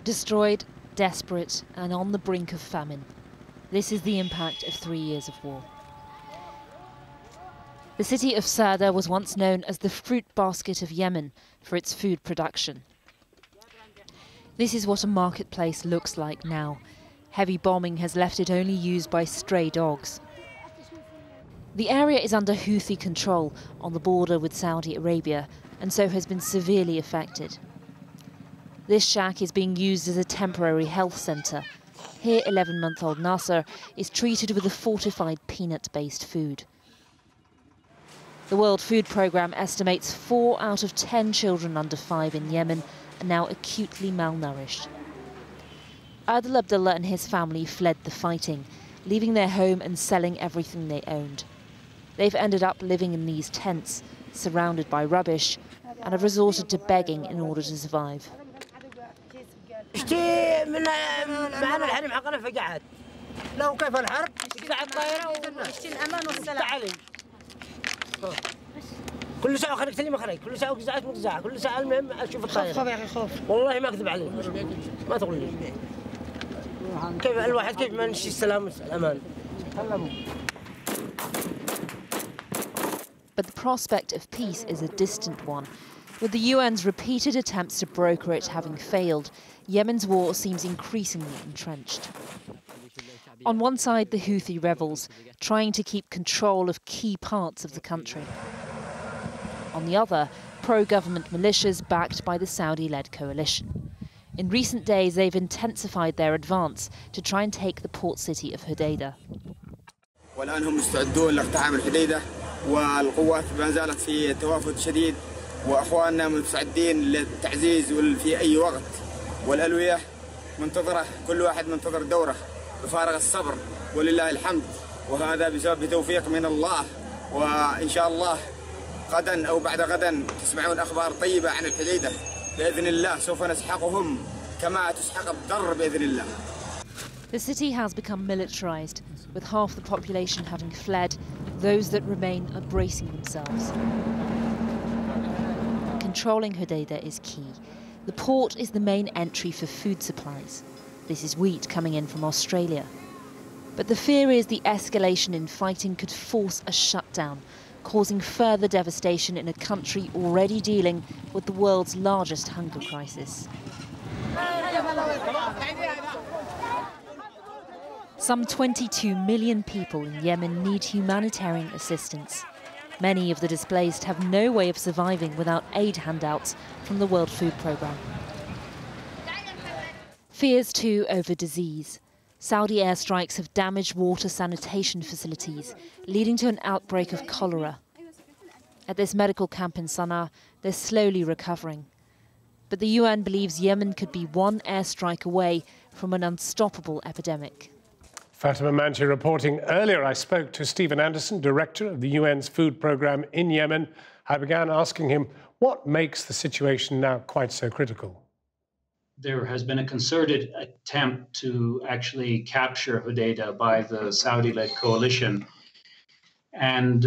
Destroyed, desperate, and on the brink of famine. This is the impact of 3 years of war. The city of Sada was once known as the fruit basket of Yemen for its food production. This is what a marketplace looks like now. Heavy bombing has left it only used by stray dogs. The area is under Houthi control on the border with Saudi Arabia, and so has been severely affected. This shack is being used as a temporary health centre. Here, 11-month-old Nasser is treated with a fortified peanut-based food. The World Food Programme estimates 4 out of 10 children under 5 in Yemen are now acutely malnourished. Adil Abdullah and his family fled the fighting, leaving their home and selling everything they owned. They've ended up living in these tents, surrounded by rubbish, and have resorted to begging in order to survive. كل ساعة خليك تسلم خليك كل ساعة وقزعت مقزعة كل ساعة المهم أشوف الطائرة خوف يا أخي خوف والله ما أكذب عليك ما تقول لي كيف الواحد كيف ما نشتي السلام والأمان. But the prospect of peace is a distant one. With the UN's repeated attempts to broker it having failed, Yemen's war seems increasingly entrenched. On one side, the Houthi rebels, trying to keep control of key parts of the country. On the other, pro-government militias backed by the Saudi-led coalition. In recent days, they've intensified their advance to try and take the port city of Hodeida. والآن هم مستعدون لاقتحام الحديدة والقوات ما زالت في توافد شديد وأخواننا مستعدين للتعزيز في أي وقت والألوية منتظرة كل واحد منتظر دوره بفارغ الصبر ولله الحمد وهذا بسبب توفيق من الله وإن شاء الله غدا أو بعد غدا تسمعون أخبار طيبة عن الحديدة بإذن الله سوف نسحقهم كما تسحق الضر بإذن الله. The city has become militarized, with half the population having fled. Those that remain are bracing themselves. Controlling Hodeida is key. The port is the main entry for food supplies. This is wheat coming in from Australia. But the fear is the escalation in fighting could force a shutdown, causing further devastation in a country already dealing with the world's largest hunger crisis. Some 22 million people in Yemen need humanitarian assistance. Many of the displaced have no way of surviving without aid handouts from the World Food Programme. Fears too over disease. Saudi airstrikes have damaged water sanitation facilities, leading to an outbreak of cholera. At this medical camp in Sana'a, they're slowly recovering. But the UN believes Yemen could be one airstrike away from an unstoppable epidemic. Fatima Manji reporting. Earlier, I spoke to Stephen Anderson, director of the UN's food programme in Yemen. I began asking him what makes the situation now quite so critical. There has been a concerted attempt to actually capture Hodeida by the Saudi-led coalition. And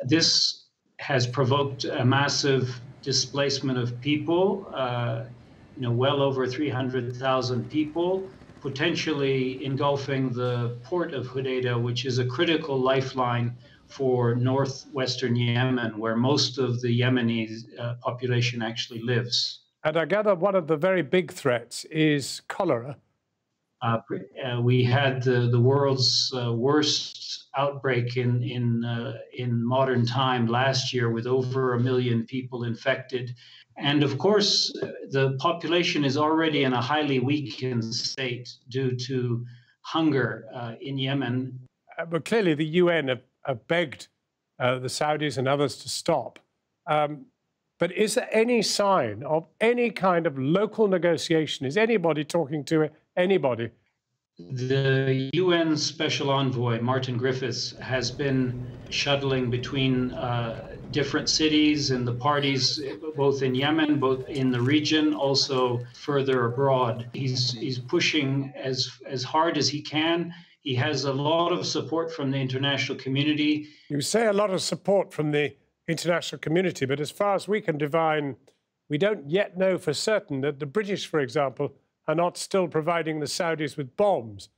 this has provoked a massive displacement of people, well over 300,000 people, potentially engulfing the port of Hodeida, which is a critical lifeline for northwestern Yemen, where most of the Yemeni population actually lives. And I gather one of the very big threats is cholera. We had the world's worst outbreak in modern time last year, with over 1 million people infected. And of course, the population is already in a highly weakened state due to hunger in Yemen. But clearly the UN have begged the Saudis and others to stop. But is there any sign of any kind of local negotiation? Is anybody talking to anybody? The UN Special Envoy, Martin Griffiths, has been shuttling between different cities and the parties, both in Yemen, both in the region, also further abroad. He's pushing as hard as he can. He has a lot of support from the international community. You say a lot of support from the international community, but as far as we can divine, We don't yet know for certain that the British, for example, are not still providing the Saudis with bombs.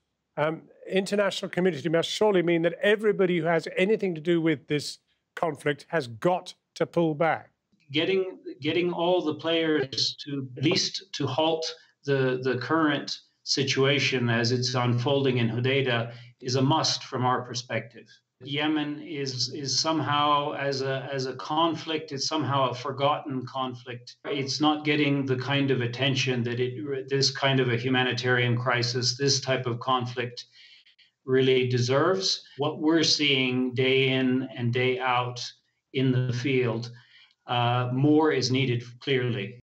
International community must surely mean that everybody who has anything to do with this conflict has got to pull back. Getting all the players to at least to halt the current situation as it's unfolding in Hodeida is a must from our perspective. Yemen is somehow, as a conflict, it's somehow a forgotten conflict. It's not getting the kind of attention that this kind of a humanitarian crisis, this type of conflict really deserves. What we're seeing day in and day out in the field, more is needed, clearly.